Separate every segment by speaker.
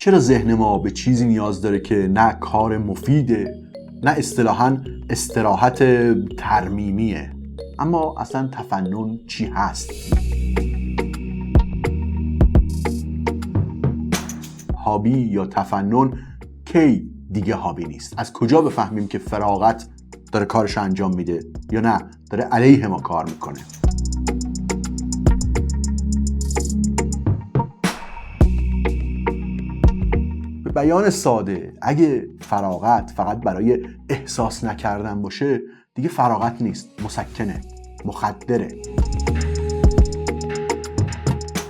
Speaker 1: چرا ذهن ما به چیزی نیاز داره که نه کار مفیده، نه اصطلاحاً استراحت ترمیمیه؟ اما اصلا تفنن چی هست؟ هابی یا تفنن کی دیگه هابی نیست؟ از کجا بفهمیم که فراغت داره کارش انجام میده یا نه داره علیه ما کار میکنه؟ به بیان ساده، اگه فراغت فقط برای احساس نکردن باشه دیگه فراغت نیست، مسکنه، مخدره.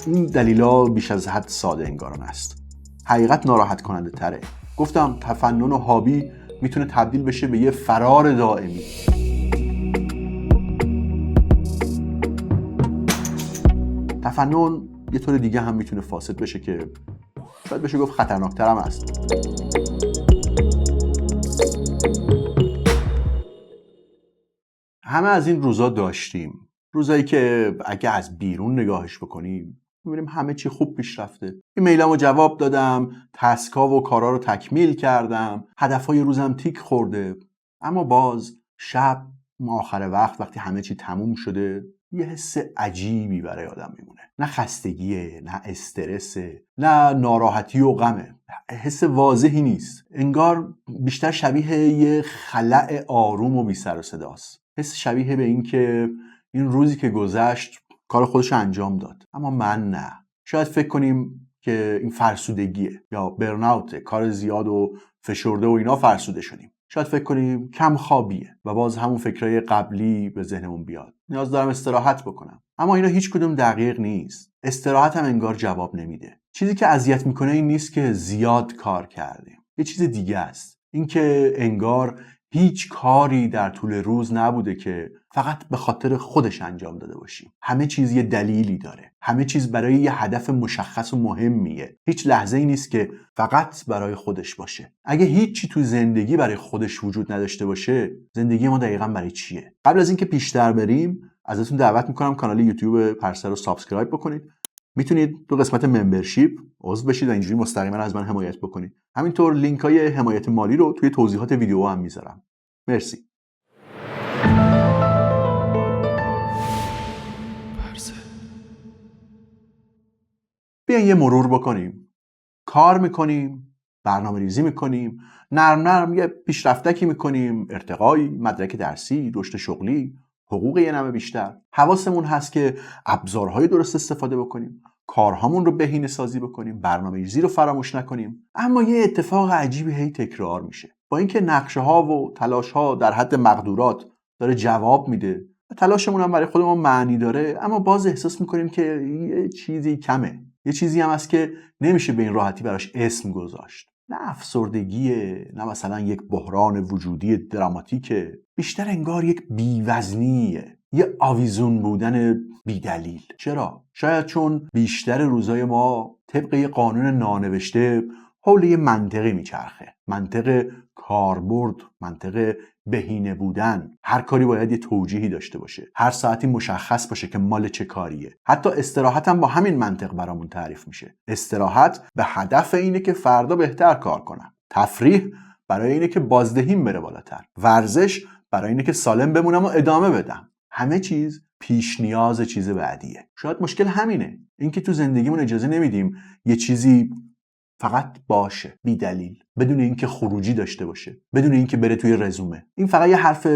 Speaker 1: این دلیلا بیش از حد ساده انگاران است. حقیقت ناراحت کننده تره. گفتم تفنن و هابی میتونه تبدیل بشه به یه فرار دائمی. تفنن یه طور دیگه هم میتونه فاسد بشه که شاید بشه گفت خطرناکتر هم است. همه از این روزا داشتیم. روزایی که اگه از بیرون نگاهش بکنیم میبینیم همه چی خوب پیش رفته. ایمیلامو جواب دادم، تسکا و کارا رو تکمیل کردم، هدفهای روزم تیک خورده. اما باز شب آخر وقتی همه چی تموم شده یه حس عجیبی برای آدم میمونه. نه خستگیه، نه استرسه، نه ناراحتی و غمه. حس واضحی نیست. انگار بیشتر شبیه یه خلأ آروم و بی سر و صداست. حس شبیه به این که این روزی که گذشت کار خودش انجام داد، اما من نه. شاید فکر کنیم که این فرسودگیه یا برناوته، کار زیاد و فشرده و اینا فرسوده شدیم. شاید فکر کنیم کم خوابیه و باز همون فکرای قبلی به ذهنمون بیاد، نیاز دارم استراحت بکنم. اما اینا هیچ کدوم دقیق نیست. استراحت هم انگار جواب نمیده. چیزی که اذیت میکنه این نیست که زیاد کار کردیم، یه چیز دیگه است. این که انگار هیچ کاری در طول روز نبوده که فقط به خاطر خودش انجام داده باشیم. همه چیز یه دلیلی داره. همه چیز برای یه هدف مشخص و مهمیه. هیچ لحظه‌ای نیست که فقط برای خودش باشه. اگه هیچی تو زندگی برای خودش وجود نداشته باشه، زندگی ما دقیقاً برای چیه؟ قبل از اینکه پیشتر بریم، ازتون دعوت میکنم کانال یوتیوب پرسه رو سابسکرایب بکنید. میتونید تو قسمت ممبرشیپ عضو بشید و اینجوری مستقیما از من حمایت بکنید. همینطور لینک‌های حمایت مالی رو توی توضیحات ویدیو هم میذارم. مرسی. بیاین یه مرور بکنیم. کار میکنیم، برنامه ریزی میکنیم، نرم یه پیشرفتکی میکنیم، ارتقایی، مدرک درسی، رشد شغلی، حقوق یه نمه بیشتر. حواسمون هست که ابزارهای درست استفاده بکنیم، کارهامون رو بهینه سازی بکنیم، برنامه ریزی رو فراموش نکنیم. اما یه اتفاق عجیبی هی تکرار میشه. با اینکه نقشه ها و تلاش ها در حد مقدورات داره جواب میده و تلاشمون هم برای خودمون معنی داره، اما باز احساس میکنیم که یه چیزی کمه. یه چیزی هم هست که نمیشه به این راحتی براش اسم گذاشت. نه افسردگیه، نه مثلا یک بحران وجودی دراماتیکه. بیشتر انگار یک بیوزنیه، یه آویزون بودن بیدلیل. چرا؟ شاید چون بیشتر روزای ما طبق یه قانون نانوشته حول یه منطقی میچرخه. منطق کاربرد، منطق بهینه بودن. هر کاری باید یه توجیهی داشته باشه، هر ساعتی مشخص باشه که مال چه کاریه. حتی استراحت هم با همین منطق برامون تعریف میشه. استراحت به هدف اینه که فردا بهتر کار کنم. تفریح برای اینه که بازدهیم بره بالاتر. ورزش برای اینه که سالم بمونم و ادامه بدم. همه چیز پیش نیاز چیز بعدیه. شاید مشکل همینه، اینکه تو زندگیمون اجازه نمیدیم یه چیزی فقط باشه بی دلیل، بدون اینکه خروجی داشته باشه، بدون اینکه بره توی رزومه. این فقط یه حرف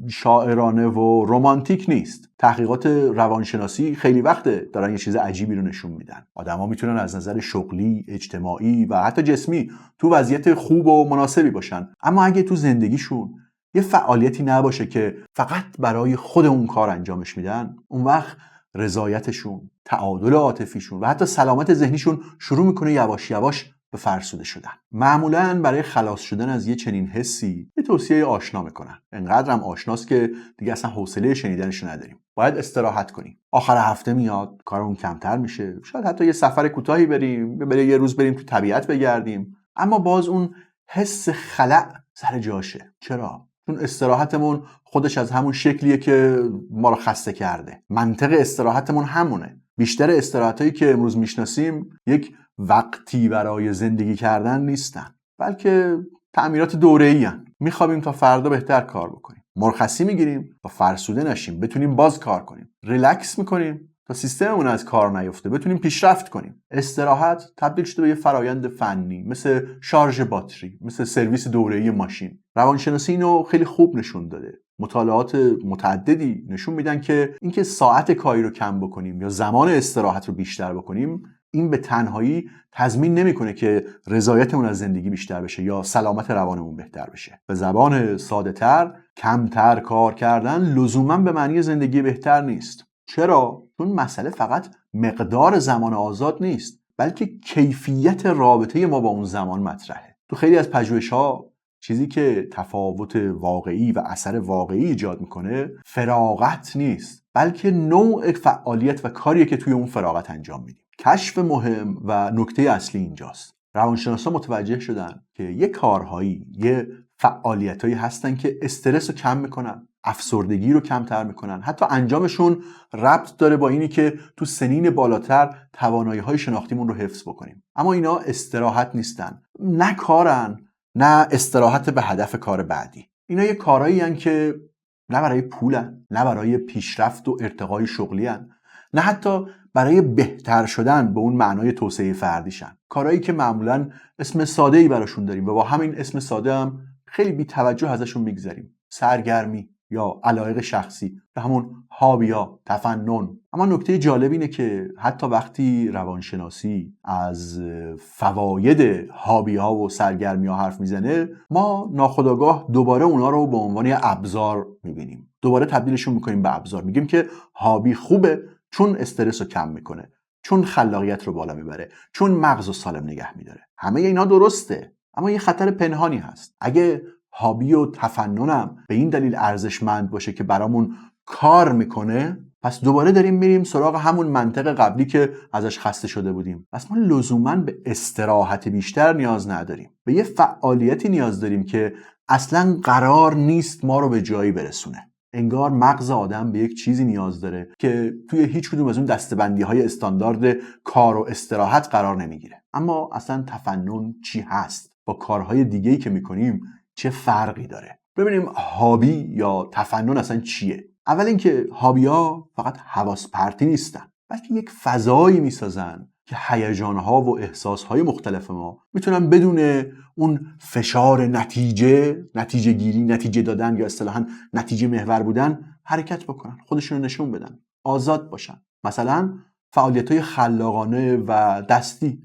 Speaker 1: شاعرانه و رمانتیک نیست. تحقیقات روانشناسی خیلی وقته دارن یه چیز عجیبی رو نشون میدن. آدما میتونن از نظر شغلی، اجتماعی و حتی جسمی تو وضعیت خوب و مناسبی باشن، اما اگه تو زندگیشون یه فعالیتی نباشه که فقط برای خود اون کار انجامش میدن، اون وقت رضایتشون، تعادل عاطفیشون و حتی سلامت ذهنیشون شروع میکنه یواش یواش به فرسوده شدن. معمولاً برای خلاص شدن از یه چنین حسی یه توصیه آشنا میکنن. انقدرم آشناست که دیگه اصلا حوصله شنیدنش نداریم. باید استراحت کنیم. آخر هفته میاد، کارمون کمتر میشه. شاید حتی یه سفر کوتاهی بریم، یه روز بریم تو طبیعت بگردیم. اما باز اون حس خلأ سر جاشه. چرا؟ چون استراحتمون خودش از همون شکلیه که ما رو خسته کرده. منطق استراحتمون همونه. بیشتر استراحتایی که امروز میشناسیم یک وقتی برای زندگی کردن نیستن، بلکه تعمیرات دوره‌ای هستند. میخوابیم تا فردا بهتر کار بکنیم، مرخصی میگیریم تا فرسوده نشیم بتونیم باز کار کنیم، ریلکس میکنیم تا سیستممون از کار نیفته بتونیم پیشرفت کنیم. استراحت تبدیل شده به یه فرایند فنی، مثل شارژ باتری، مثل سرویس دوره‌ای ماشین. روانشناسی اینو خیلی خوب نشون داده. مطالعات متعددی نشون میدن که اینکه ساعت کاری رو کم بکنیم یا زمان استراحت رو بیشتر بکنیم، این به تنهایی تضمین نمیکنه که رضایتمون از زندگی بیشتر بشه یا سلامت روانمون بهتر بشه. به زبان ساده‌تر، کمتر کار کردن لزوما به معنی زندگی بهتر نیست. چرا؟ چون مسئله فقط مقدار زمان آزاد نیست، بلکه کیفیت رابطه ما با اون زمان مطرحه. تو خیلی از پژوهش‌ها چیزی که تفاوت واقعی و اثر واقعی ایجاد میکنه فراغت نیست، بلکه نوع فعالیت و کاریه که توی اون فراغت انجام میدیم. کشف مهم و نکته اصلی اینجاست. روانشناسا متوجه شدن که یه کارهایی، یه فعالیتایی هستن که استرس رو کم میکنن، افسردگی رو کمتر میکنن، حتی انجامشون ربط داره با اینی که تو سنین بالاتر توانایی‌های شناختیمون رو حفظ بکنیم. اما اینا استراحت نیستن، نه کارن، نه استراحت به هدف کار بعدی. اینا یه کارهایی هستن که نه برای پولن، نه برای پیشرفت و ارتقای شغلی هستن، نه حتی برای بهتر شدن به اون معنای توسعه فردیشن. کارهایی که معمولاً اسم ساده‌ای براشون داریم و با همین اسم ساده هم خیلی بی توجه ازشون میگذریم. سرگرمی یا علایق شخصی، به همون هابیا، تفنن. اما نکته جالب اینه که حتی وقتی روانشناسی از فواید هابی‌ها و سرگرمی‌ها حرف میزنه، ما ناخودآگاه دوباره اونا رو به عنوان یه ابزار میبینیم. دوباره تبدیلشون میکنیم به ابزار. میگیم که هابی خوبه چون استرس رو کم میکنه، چون خلاقیت رو بالا میبره، چون مغز رو سالم نگه میداره. همه اینا درسته، اما یه خطر پنهانی هست. اگه هابی و تفننم به این دلیل ارزشمند باشه که برامون کار میکنه، پس دوباره داریم میریم سراغ همون منطق قبلی که ازش خسته شده بودیم. پس ما لزوماً به استراحت بیشتر نیاز نداریم، به یه فعالیتی نیاز داریم که اصلاً قرار نیست ما رو به جایی برسونه. انگار مغز آدم به یک چیزی نیاز داره که توی هیچ کدوم از اون دسته‌بندی‌های استاندارد کار و استراحت قرار نمیگیره. اما اصلاً تفنن چی هست؟ با کارهای دیگه‌ای که میکنیم چه فرقی داره؟ ببینیم هابی یا تفنن اصلا چیه. اول اینکه هابی‌ها فقط حواس پرتی نیستن، بلکه یک فضایی میسازن که هیجان‌ها و احساس‌های مختلف ما میتونن بدون اون فشار نتیجه گیری، نتیجه دادن یا اصطلاحاً نتیجه محور بودن حرکت بکنن، خودشون رو نشون بدن، آزاد باشن. مثلا فعالیت‌های خلاقانه و دستی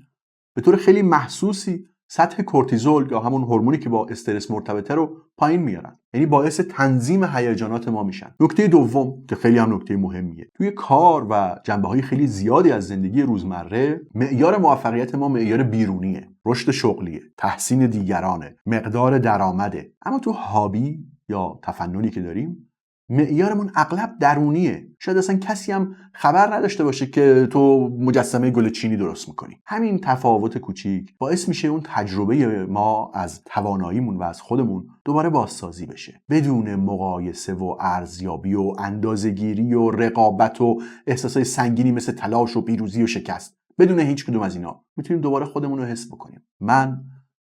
Speaker 1: به طور خیلی محسوسی سطح کورتیزول یا همون هورمونی که با استرس مرتبطه رو پایین میارن، یعنی باعث تنظیم هیجانات ما میشن. نکته دوم که خیلی هم نکته مهمیه، توی کار و جنبه‌های خیلی زیادی از زندگی روزمره معیار موفقیت ما معیار بیرونیه، رشد شغلیه، تحسین دیگرانه، مقدار درآمده. اما تو هابی یا تفننی که داریم معیارمون اغلب درونیه. شاید اصلا کسی هم خبر نداشته باشه که تو مجسمه گل چینی درست میکنی. همین تفاوت کوچیک باعث میشه اون تجربه ما از تواناییمون و از خودمون دوباره بازسازی بشه، بدون مقایسه و ارزیابی و اندازه‌گیری و رقابت و احساسای سنگینی مثل تلاش و پیروزی و شکست. بدون هیچ کدوم از اینا میتونیم دوباره خودمون رو حس بکنیم. من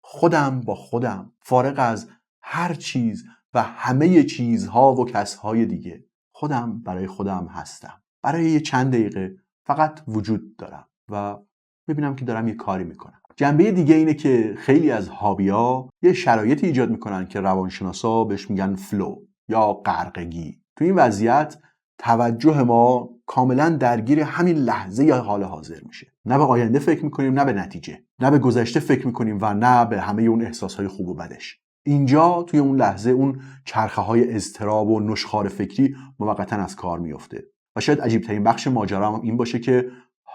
Speaker 1: خودم با خودم، فارغ از هر چیز و همه چیزها و کسهای دیگه، خودم برای خودم هستم. برای یه چند دقیقه فقط وجود دارم و میبینم که دارم یه کاری میکنم. جنبه دیگه اینه که خیلی از هابی‌ها یه شرایطی ایجاد میکنن که روانشناسا بهش میگن فلو یا غرقگی. تو این وضعیت توجه ما کاملا درگیر همین لحظه یا حال حاضر میشه. نه به آینده فکر میکنیم، نه به نتیجه، نه به گذشته فکر میکنیم و نه به همه اون احساسهای خوب و بدش. اینجا توی اون لحظه اون چرخه های اضطراب و نشخوار فکری موقتا از کار میفته. و شاید عجیب ترین بخش ماجرا هم این باشه که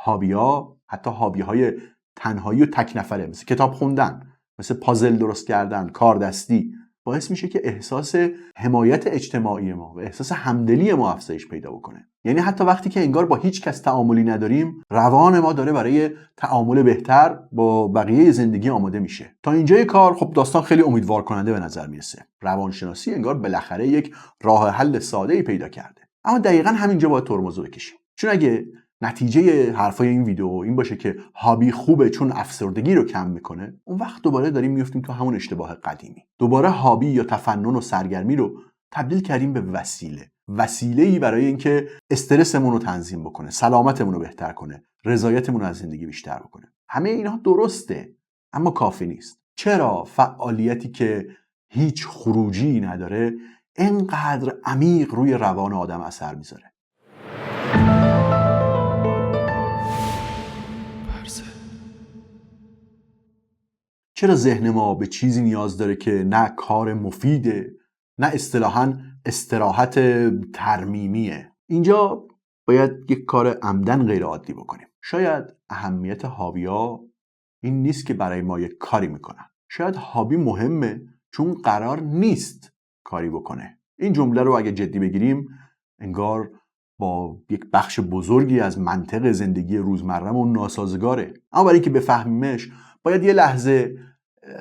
Speaker 1: هابی‌ها، حتی هابی‌های تنهایی و تک نفره، مثل کتاب خوندن، مثل پازل درست کردن، کار دستی، باعث میشه که احساس حمایت اجتماعی ما و احساس همدلی ما افزایش پیدا بکنه. یعنی حتی وقتی که انگار با هیچ کس تعاملی نداریم، روان ما داره برای تعامل بهتر با بقیه زندگی آماده میشه. تا اینجای کار خب داستان خیلی امیدوار کننده به نظر میرسه. روانشناسی انگار بالاخره یک راه حل ساده‌ای پیدا کرده. اما دقیقاً همینجا باید ترمز رو بکشیم. چون اگه نتیجه حرفای این ویدیو این باشه که هابی خوبه چون افسردگی رو کم میکنه، اون وقت دوباره داریم میفتیم تو همون اشتباه قدیمی. دوباره هابی یا تفنن و سرگرمی رو تبدیل کردیم به وسیله‌ای برای اینکه استرسمون رو تنظیم بکنه، سلامتمون رو بهتر کنه، رضایتمون رو از زندگی بیشتر بکنه. همه اینها درسته اما کافی نیست. چرا فعالیتی که هیچ خروجی نداره اینقدر عمیق روی روان آدم اثر میذاره؟ چرا ذهن ما به چیزی نیاز داره که نه کار مفیده، نه اصطلاحاً استراحت ترمیمیه؟ اینجا باید یک کار عمدن غیر عادی بکنیم. شاید اهمیت هابی‌ها این نیست که برای ما یک کاری میکنن. شاید هابی مهمه چون قرار نیست کاری بکنه. این جمله رو اگه جدی بگیریم انگار با یک بخش بزرگی از منطق زندگی روزمره‌مون ناسازگاره. اما برای اینکه بفهمیمش باید یه لحظه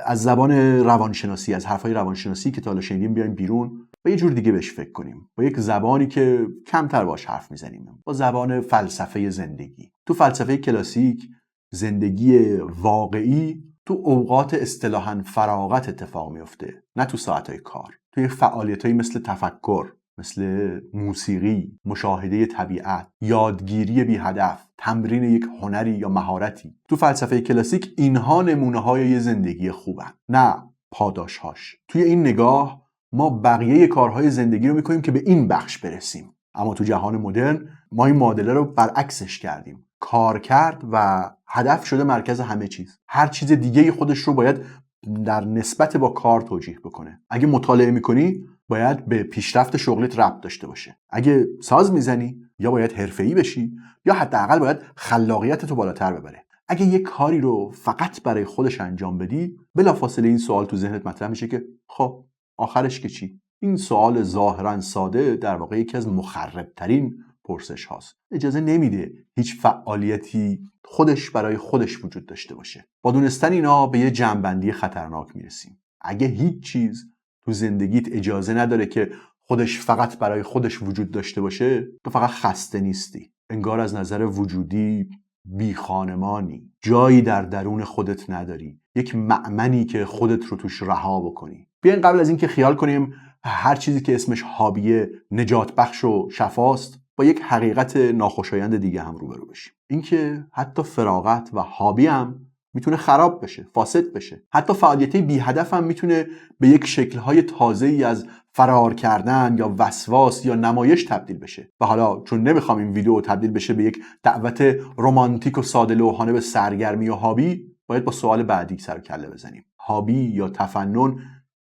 Speaker 1: از زبان روانشناسی، از حرفای روانشناسی که تا حالا شنیدیم بیایم بیرون و یه جور دیگه بهش فکر کنیم، با یک زبانی که کمتر باش حرف میزنیم، با زبان فلسفه زندگی. تو فلسفه کلاسیک زندگی واقعی تو اوقات اصطلاحاً فراغت اتفاق میفته، نه تو ساعتهای کار. توی فعالیتایی مثل تفکر، مثل موسیقی، مشاهده طبیعت، یادگیری بی هدف، تمرین یک هنری یا مهارتی. تو فلسفه کلاسیک اینها نمونه‌های یه زندگی خوبن، نه پاداشهاش. توی این نگاه ما بقیه کارهای زندگی رو میکنیم که به این بخش برسیم. اما تو جهان مدرن ما این معادله رو برعکسش کردیم. کار کرد و هدف شده مرکز همه چیز. هر چیز دیگه‌ای خودش رو باید در نسبت با کار توجیه بکنه. اگه مطالعه میکنی باید به پیشرفت شغلیت ربط داشته باشه. اگه ساز میزنی یا باید حرفه‌ای بشی یا حداقل باید خلاقیتت رو بالاتر ببره. اگه یک کاری رو فقط برای خودش انجام بدی، بلافاصله این سوال تو ذهنت مطرح میشه که خب آخرش که چی؟ این سوال ظاهراً ساده در واقع یکی از مخربترین پرسش هاست. اجازه نمیده هیچ فعالیتی خودش برای خودش وجود داشته باشه. با دونستن اینا به یه جمع‌بندی خطرناک میرسیم. اگه هیچ چیز تو زندگیت اجازه نداره که خودش فقط برای خودش وجود داشته باشه، تو فقط خسته نیستی. انگار از نظر وجودی بی خانمانی، جایی در درون خودت نداری، یک مأمنی که خودت رو توش رها بکنی. بیاین قبل از اینکه خیال کنیم هر چیزی که اسمش هابیه نجات بخش و شفاست، با یک حقیقت ناخوشایند دیگه هم روبرو بشیم. اینکه حتی فراغت و هابی هم میتونه خراب بشه، فاسد بشه. حتی فعالیت بی هدف هم میتونه به یک شکل‌های تازه‌ای از فرار کردن یا وسواس یا نمایش تبدیل بشه. و حالا چون نمیخوام این ویدیو تبدیل بشه به یک دعوت رمانتیک و ساده لوحانه به سرگرمی و هابی، باید با سوال بعدی سر و کله بزنیم. هابی یا تفنن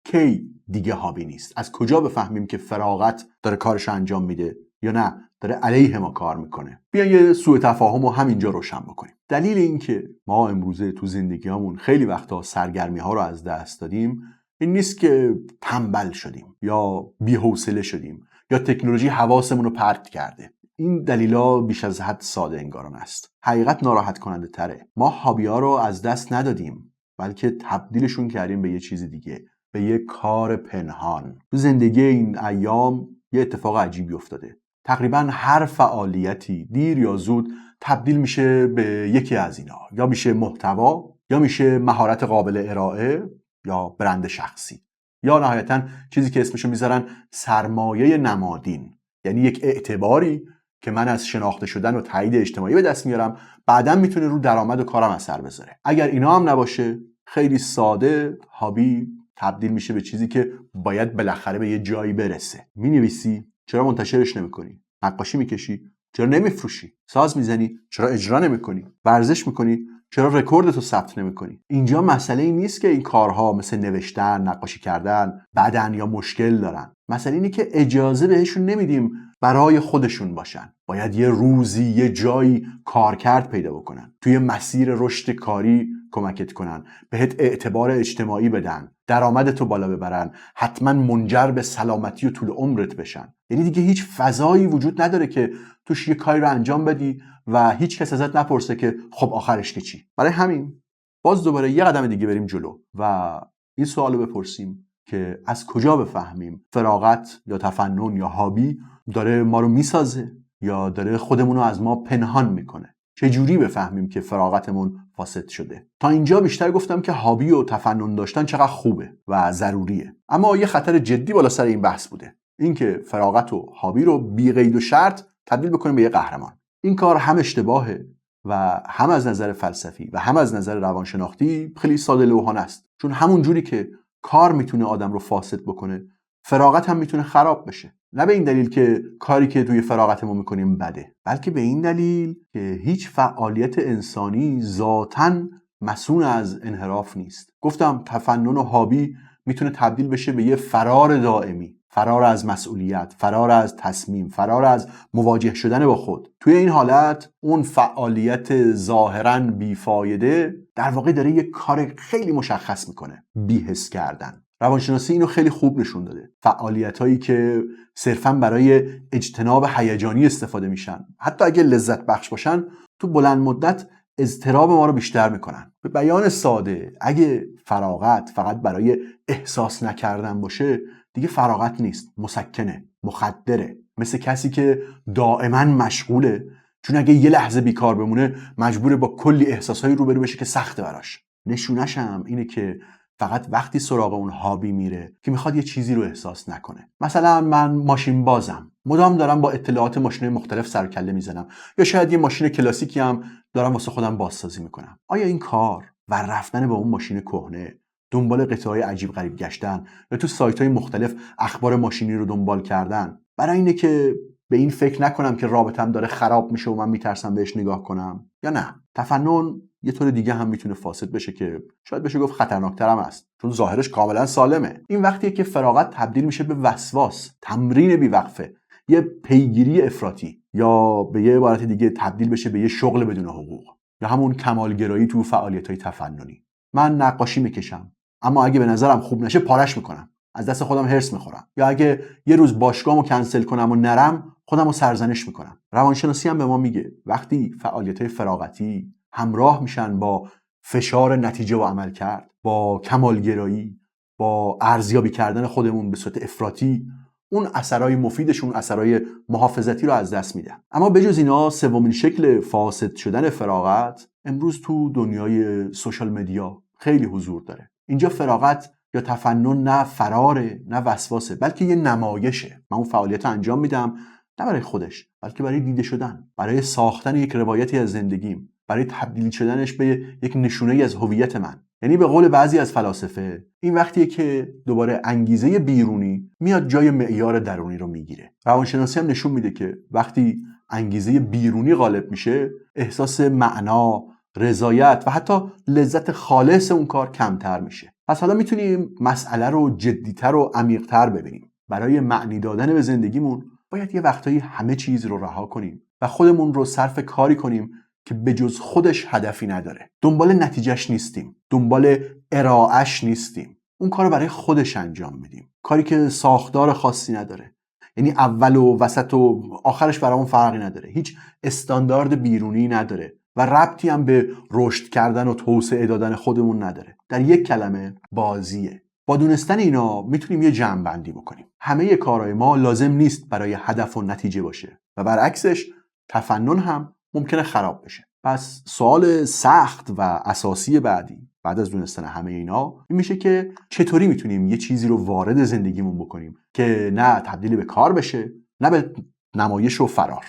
Speaker 1: کی دیگه هابی نیست؟ از کجا بفهمیم که فراغت داره کارش انجام میده یا نه داره علیه ما کار میکنه؟ بیاین یه سوء تفاهم رو همینجا روشن بکنیم. دلیل این که ما امروزه تو زندگیامون خیلی وقتا سرگرمی ها رو از دست دادیم این نیست که تنبل شدیم یا بی‌حوصله شدیم یا تکنولوژی حواسمون رو پرت کرده. این دلیلا بیش از حد ساده انگاران است. حقیقت ناراحت کننده تره. ما هابی‌ها رو از دست ندادیم، بلکه تبدیلشون کردیم به یه چیز دیگه، به یه کار پنهان. تو زندگی این ایام یه اتفاق عجیبی افتاده. تقریبا هر فعالیتی دیر یا زود تبدیل میشه به یکی از اینا. یا میشه محتوا، یا میشه مهارت قابل ارائه، یا برند شخصی، یا نهایتاً چیزی که اسمشو میذارن سرمایه نمادین، یعنی یک اعتباری که من از شناخته شدن و تایید اجتماعی به دست میارم، بعداً میتونه رو درآمد و کارم اثر بذاره. اگر اینا هم نباشه، خیلی ساده هابی تبدیل میشه به چیزی که باید بالاخره به یه جایی برسه. مینویسی؟ چرا منتشرش نمیکنی؟ نقاشی میکشی؟ چرا نمیفروشی؟ ساز میزنی؟ چرا اجرا نمیکنی؟ ورزش میکنی؟ چرا رکوردتو ثبت نمیکنی؟ اینجا مسئله این نیست که این کارها مثل نوشتن، نقاشی کردن بدن یا مشکل دارن. مسئله اینه که اجازه بهشون نمیدیم برای خودشون باشن. باید یه روزی یه جایی کارکرد پیدا بکنن، توی مسیر رشد کاری کمکت کنن، بهت اعتبار اجتماعی بدن، درآمدتو بالا ببرن، حتما منجر به سلامتی و طول عمرت بشن. یعنی دیگه هیچ فضایی وجود نداره که توش یه کاری رو انجام بدی و هیچ کس ازت نپرسه که خب آخرش که چی. برای همین باز دوباره یه قدم دیگه بریم جلو و این سوالو بپرسیم که از کجا بفهمیم فراغت یا تفنن یا هابی داره ما رو میسازه یا داره خودمون رو از ما پنهان میکنه؟ چجوری بفهمیم که فراغتمون فاسد شده؟ تا اینجا بیشتر گفتم که هابی و تفنن داشتن چقدر خوبه و ضروریه، اما یه خطر جدی بالا سر این بحث بوده، اینکه فراغت و هابی رو بی قید و شرط تبدیل بکنیم به یه قهرمان. این کار هم اشتباهه و هم از نظر فلسفی و هم از نظر روانشناختی خیلی ساده لوحانه است. چون همون جوری که کار میتونه آدم رو فاسد بکنه، فراغت هم میتونه خراب بشه. نه به این دلیل که کاری که توی فراغتمون میکنیم بده، بلکه به این دلیل که هیچ فعالیت انسانی ذاتاً مصون از انحراف نیست. گفتم تفنن و هابی میتونه تبدیل بشه به یه فرار دائمی، فرار از مسئولیت، فرار از تصمیم، فرار از مواجه شدن با خود. توی این حالت اون فعالیت ظاهراً بیفایده در واقع داره یه کار خیلی مشخص میکنه: بی‌حس کردن. روانشناسی اینو خیلی خوب نشون داده. فعالیتایی که صرفاً برای اجتناب هیجانی استفاده میشن، حتی اگه لذت بخش باشن، تو بلند مدت اضطراب ما رو بیشتر میکنن. به بیان ساده، اگه فراغت فقط برای احساس نکردن باشه، دیگه فراغت نیست، مسکنه، مخدره. مثل کسی که دائما مشغوله، چون اگه یه لحظه بیکار بمونه مجبوره با کلی احساسایی روبرو بشه که سخته براش. نشونش هم اینه که فقط وقتی سراغ اون هابی میره که میخواد یه چیزی رو احساس نکنه. مثلا من ماشین بازم، مدام دارم با اطلاعات ماشین مختلف سر و کله میزنم، یا شاید یه ماشین کلاسیکی هم دارم واسه خودم بازسازی میکنم. آیا این کار و رفتن با اون ماشین کهنه، دنبال قطعه‌های عجیب غریب گشتن یا تو سایت‌های مختلف اخبار ماشینی رو دنبال کردن، برای اینه که به این فکر نکنم که رابطم داره خراب میشه و من میترسم بهش نگاه کنم؟ یا نه، تفنن یه طور دیگه هم میتونه فاسد بشه که شاید بشه گفت خطرناکتر هم است، چون ظاهرش کاملا سالمه. این وقتیه که فراغت تبدیل میشه به وسواس، تمرین بیوقفه، یه پیگیری افراطی، یا به یه عبارت دیگه تبدیل بشه به یه شغل بدون حقوق، یا همون کمالگرایی تو فعالیت‌های تفننی. من نقاشی میکشم، اما اگه به نظرم خوب نشه پارش میکنم، از دست خودم هرس میخورم. یا اگه یه روز باشگاهمو کنسل کنم و نرم، خودمو سرزنش میکنم. روانشناسی هم به ما میگه وقتی فعالیت‌های فراغتی همراه میشن با فشار نتیجه و عمل کرد، با کمالگرایی، با ارزیابی کردن خودمون به صورت افراطی، اون اثرای مفیدشون، اثرای محافظتی رو از دست میدن. اما بجز اینا، سومین شکل فاسد شدن فراغت امروز تو دنیای سوشال مدیا خیلی حضور داره. اینجا فراغت یا تفنن نه فراره نه وسواسه، بلکه یه نمایشه. من اون فعالیت رو انجام میدم نه برای خودش، بلکه برای دیده شدن، برای ساختن یک روایتی از زندگیم، برای تبدیل شدنش به یک نشونه از هویت من. یعنی به قول بعضی از فلاسفه، این وقتیه که دوباره انگیزه بیرونی میاد جای معیار درونی رو میگیره. روانشناسی هم نشون میده که وقتی انگیزه بیرونی غالب میشه، احساس معنا، رضایت و حتی لذت خالص اون کار کمتر میشه. پس حالا میتونیم مسئله رو جدی‌تر و عمیق‌تر ببینیم. برای معنی دادن به زندگیمون باید یه وقتایی همه چیز رو رها کنیم و خودمون رو صرف کاری کنیم که به جز خودش هدفی نداره. دنبال نتیجهش نیستیم، دنبال ارائهش نیستیم. اون کار رو برای خودش انجام میدیم، کاری که ساختار خاصی نداره. یعنی اول و وسط و آخرش برامون فرقی نداره، هیچ استاندارد بیرونی نداره و ربطی هم به رشد کردن و توسعه دادن خودمون نداره. در یک کلمه، بازیه. با دونستن اینا میتونیم یه جمع‌بندی بکنیم. همه کارهای ما لازم نیست برای هدف و نتیجه باشه و برعکسش تفنن هم ممکنه خراب بشه. پس سوال سخت و اساسی بعدی بعد از دونستن همه اینا این میشه که چطوری میتونیم یه چیزی رو وارد زندگیمون بکنیم که نه تبدیل به کار بشه، نه به نمایش و فرار.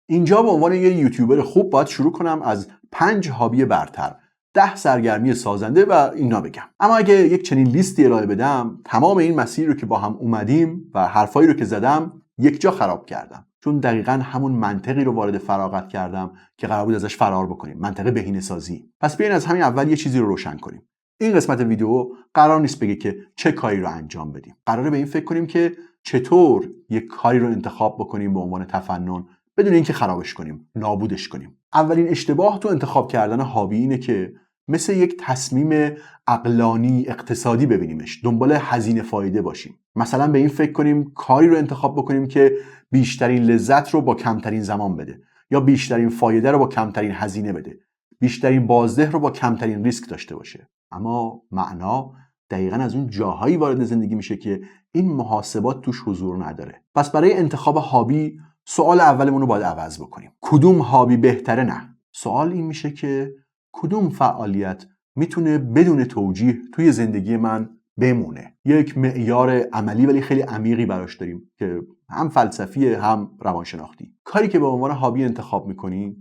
Speaker 1: اینجا به عنوان یه یوتیوبر خوب باید شروع کنم از 5 هابی برتر، 10 سرگرمی سازنده و اینا بگم. اما اگه یک چنین لیستی ارائه بدم، تمام این مسیر رو که با هم اومدیم و حرفایی رو که زدم یک جا خراب کردم، چون دقیقاً همون منطقی رو وارد فراغت کردم که قرار بود ازش فرار بکنیم، منطقه بهینه‌سازی. پس بیاین از همین اول یه چیزی رو روشن کنیم. این قسمت ویدیو قرار نیست بگه که چه کاری رو انجام بدیم. قراره به این فکر کنیم که چطور یک کاری رو انتخاب بکنیم به عنوان تفنن بدون اینکه خرابش کنیم، نابودش کنیم. اولین اشتباه تو انتخاب کردن هابی اینه که مثل یک تصمیم عقلانی اقتصادی ببینیمش، دنبال هزینه فایده باشیم. مثلا به این فکر کنیم کاری رو انتخاب بکنیم که بیشترین لذت رو با کمترین زمان بده، یا بیشترین فایده رو با کمترین هزینه بده، بیشترین بازده رو با کمترین ریسک داشته باشه. اما معنا دقیقاً از اون جاهایی وارد زندگی میشه که این محاسبات توش حضور نداره. پس برای انتخاب هابی سوال اولمون رو باید عوض بکنیم. کدوم هابی بهتره؟ نه، سوال این میشه که کدوم فعالیت میتونه بدون توجیه توی زندگی من بمونه. یک معیار عملی ولی خیلی عمیقی براش داریم که هم فلسفیه هم روانشناختی. کاری که به عنوان هابی انتخاب میکنی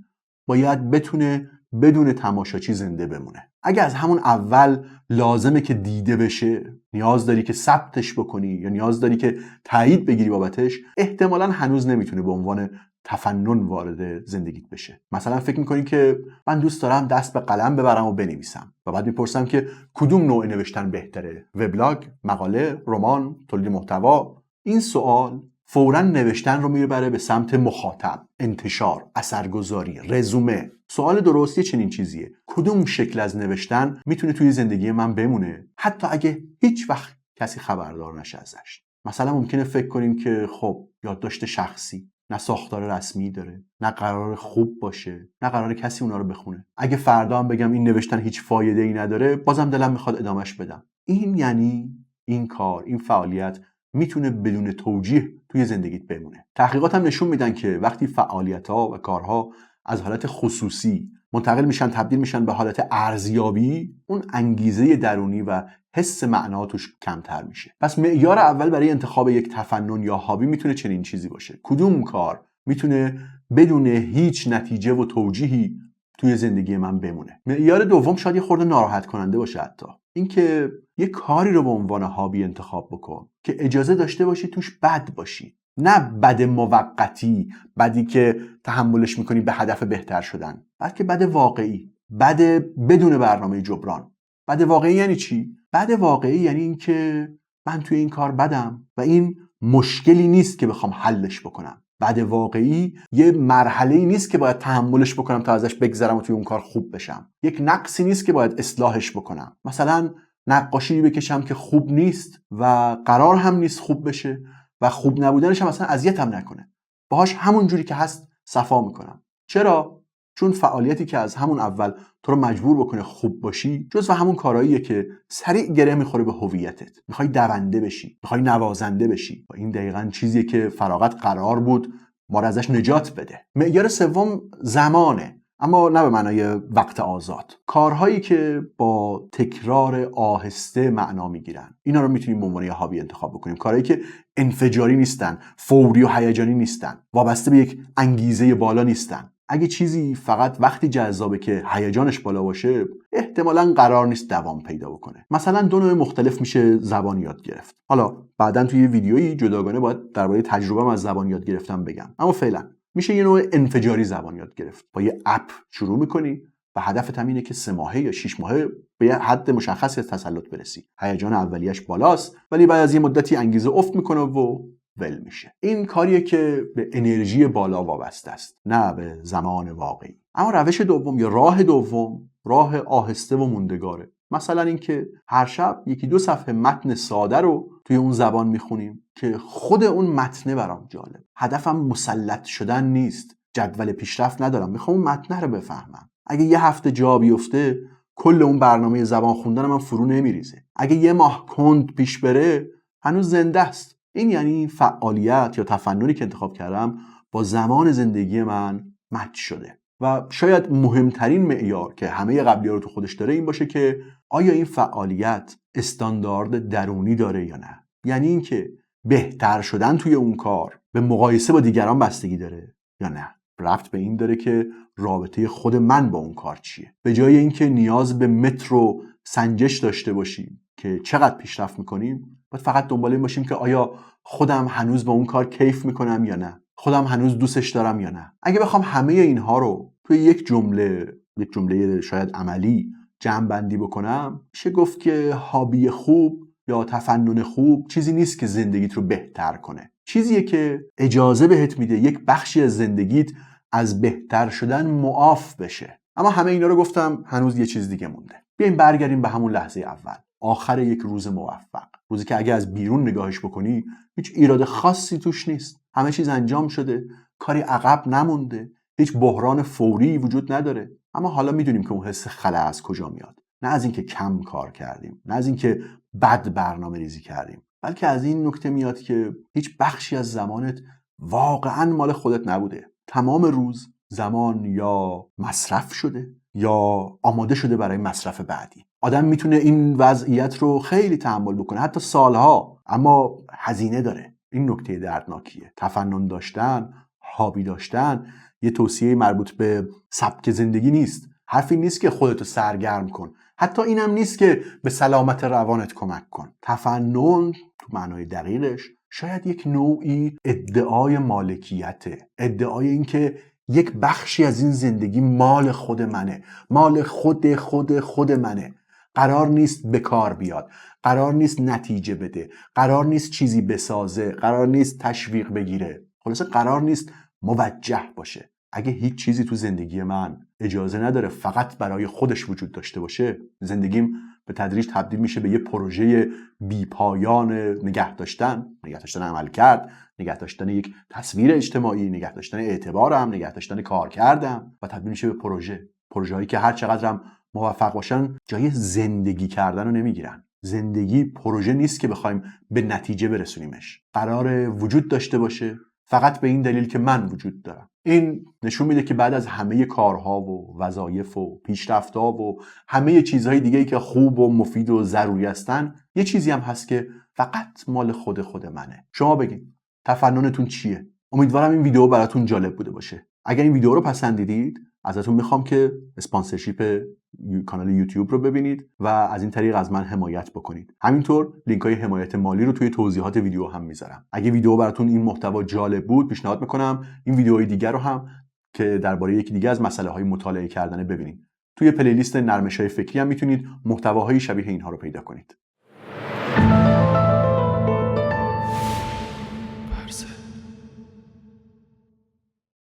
Speaker 1: باید بتونه بدون تماشاچی زنده بمونه. اگه از همون اول لازمه که دیده بشه، نیاز داری که ثبتش بکنی یا نیاز داری که تایید بگیری بابتش، احتمالاً هنوز نمیتونه به عنوان تفنن وارد زندگیت بشه. مثلا فکر میکنی که من دوست دارم دست به قلم ببرم و بنویسم و بعد میپرسم که کدوم نوع نوشتن بهتره؟ وبلاگ، مقاله، رمان، تولید محتوا؟ این سوال فوراً نوشتن رو میبره به سمت مخاطب، انتشار، اثرگذاری، رزومه. سوال درستی چنین چیزیه: کدوم شکل از نوشتن میتونه توی زندگی من بمونه حتی اگه هیچ وقت کسی خبردار نشه ازش؟ مثلا ممکنه فکر کنیم که خب یادداشت شخصی نه ساختار رسمی داره، نه قرار خوب باشه، نه قرار کسی اونا رو بخونه. اگه فردا هم بگم این نوشتن هیچ فایده ای نداره، بازم دلم میخواد ادامش بدم. این یعنی این کار، این فعالیت میتونه بدون توجیه توی زندگیت بمونه. تحقیقات هم نشون میدن که وقتی فعالیت‌ها و کارها از حالت خصوصی منتقل میشن، تبدیل میشن به حالت ارزیابی، اون انگیزه درونی و حس معنا توش کمتر میشه. پس معیار اول برای انتخاب یک تفنن یا هابی میتونه چنین چیزی باشه: کدوم کار میتونه بدون هیچ نتیجه و توجیهی توی زندگی من بمونه. معیار دوم شاید یه خورده ناراحت کننده باشه، حتی اینکه یه کاری رو به عنوان هابی انتخاب بکن که اجازه داشته باشی توش بد باشی. نه بد موقتی، بدی که تحملش میکنی به هدف بهتر شدن، بلکه بد واقعی، بد بدون برنامه جبران. بد واقعی یعنی چی؟ بد واقعی یعنی این که من توی این کار بدم و این مشکلی نیست که بخوام حلش بکنم. بد واقعی یه مرحله‌ای نیست که باید تحملش بکنم تا ازش بگذرم و توی اون کار خوب بشم. یک نقصی نیست که باید اصلاحش بکنم. مثلا نقاشی بکشم که خوب نیست و قرار هم نیست خوب بشه و خوب نبودنش هم اصلا اذیتم نکنه، باهاش همون جوری که هست صفا میکنم. چرا؟ چون فعالیتی که از همون اول تو رو مجبور بکنه خوب باشی جزو همون کارهاییه که سریع گره میخوره به هویتت. میخوای دونده بشی، میخوای نوازنده بشی و این دقیقاً چیزیه که فراغت قرار بود ما رو ازش نجات بده. معیار سوم زمانه، اما نه به معنای وقت آزاد. کارهایی که با تکرار آهسته معنا میگیرن، اینا رو میتونیم به عنوان هابی انتخاب بکنیم. کارهایی که انفجاری نیستن، فوری و هیجانی نیستن، وابسته به یک انگیزه بالا نیستن. اگه چیزی فقط وقتی جذابه که هیجانش بالا باشه، احتمالاً قرار نیست دوام پیدا بکنه. مثلا دو نوع مختلف میشه زبان یاد گرفت. حالا بعداً توی یه ویدیویی جداگانه باید درباره تجربه‌ام از زبان یاد گرفتن بگم، اما فعلا میشه یه نوع انفجاری زبان یاد گرفت. با یه اپ شروع میکنی و هدفت هم اینه که 3 ماهه یا 6 ماهه به یه حد مشخصی از تسلط برسی. هیجان اولیش بالاست ولی بعد از یه مدتی انگیزه افت میکنه و ول میشه. این کاریه که به انرژی بالا وابسته است، نه به زمان واقعی. اما روش دوم یا راه دوم راه آهسته و موندگاره. مثلا اینکه هر شب 1-2 صفحه متن ساده رو توی اون زبان میخونیم که خود اون متن برام جالب. هدفم مسلط شدن نیست، جدول پیشرفت ندارم، میخوام اون متن رو بفهمم. اگه یه هفته جا بیفته کل اون برنامه زبان خوندن من فرو نمیریزه. اگه یه ماه کند پیش بره هنوز زنده است. این یعنی فعالیت یا تفننی که انتخاب کردم با زمان زندگی من مچ شده. و شاید مهمترین معیار که همه قبلی‌ها رو تو خودش داره این باشه که آیا این فعالیت استاندارد درونی داره یا نه. یعنی اینکه بهتر شدن توی اون کار به مقایسه با دیگران بستگی داره یا نه. ربط به این داره که رابطه خود من با اون کار چیه. به جای اینکه نیاز به متر و سنجش داشته باشیم که چقدر پیشرفت میکنیم، باید فقط دنبال این باشیم که آیا خودم هنوز با اون کار کیف میکنم یا نه، خودم هنوز دوستش دارم یا نه. اگه بخوام همه اینها رو توی یک جمله شاید عملی جمع بندی بکنم، میشه گفت که هابی خوب یا تفنن خوب چیزی نیست که زندگیت رو بهتر کنه. چیزیه که اجازه بهت میده یک بخشی از زندگیت از بهتر شدن معاف بشه. اما همه اینا رو گفتم، هنوز یه چیز دیگه مونده. بیایم برگردیم به همون لحظه اول، آخر یک روز موفق. روزی که اگه از بیرون نگاهش بکنی هیچ ایراد خاصی توش نیست، همه چیز انجام شده، کاری عقب نمونده، هیچ بحران فوری وجود نداره. اما حالا میدونیم که اون حس خلأ از کجا میاد. نه از اینکه کم کار کردیم، نه از اینکه بد برنامه‌ریزی کردیم، بلکه از این نکته میاد که هیچ بخشی از زمانت واقعا مال خودت نبوده. تمام روز زمان یا مصرف شده یا آماده شده برای مصرف بعدی. آدم میتونه این وضعیت رو خیلی تحمل بکنه، حتی سالها، اما هزینه داره. این نکته دردناکیه. تفنن داشتن، هابی داشتن یه توصیه مربوط به سبک زندگی نیست. حرفی نیست که خودتو سرگرم کن، حتی اینم نیست که به سلامت روانت کمک کن. تفنن تو معنای دقیقش شاید یک نوعی ادعای مالکیته، ادعای این که یک بخشی از این زندگی مال خود منه، مال خود منه. قرار نیست به کار بیاد، قرار نیست نتیجه بده، قرار نیست چیزی بسازه، قرار نیست تشویق بگیره، خلاصه قرار نیست موجه باشه. اگه هیچ چیزی تو زندگی من اجازه نداره فقط برای خودش وجود داشته باشه، زندگیم به تدریج تبدیل میشه به یه پروژه بیپایان نگه داشتن عمل کرد، نگه داشتن یک تصویر اجتماعی، نگه داشتن اعتبارم، نگه داشتن کار کردم، و تبدیل میشه به پروژه‌هایی که هر چقدرم موفق باشن جای زندگی کردن رو نمیگیرن. زندگی پروژه نیست که بخوایم به نتیجه برسونیمش، قراره وجود داشته باشه فقط به این دلیل که من وجود دارم. این نشون میده که بعد از همه کارها و وظایف و پیشرفت‌ها و همه چیزهای دیگه‌ای که خوب و مفید و ضروری هستن، یه چیزی هم هست که فقط مال خود منه. شما بگین تفننتون چیه؟ امیدوارم این ویدیو براتون جالب بوده باشه. اگر این ویدیو رو پسندیدید ازتون میخوام که اسپانسرشیپ کانال یوتیوب رو ببینید و از این طریق از من حمایت بکنید. همینطور لینک‌های حمایت مالی رو توی توضیحات ویدیو هم میذارم. اگه ویدیو براتون این محتوا جالب بود، پیشنهاد میکنم این ویدیوهای دیگر رو هم که درباره یکی دیگه از مسائل مطالعه کردن ببینید. توی پلیلیست نرمش‌های فکری هم میتونید محتواهای شبیه اینها رو پیدا کنید.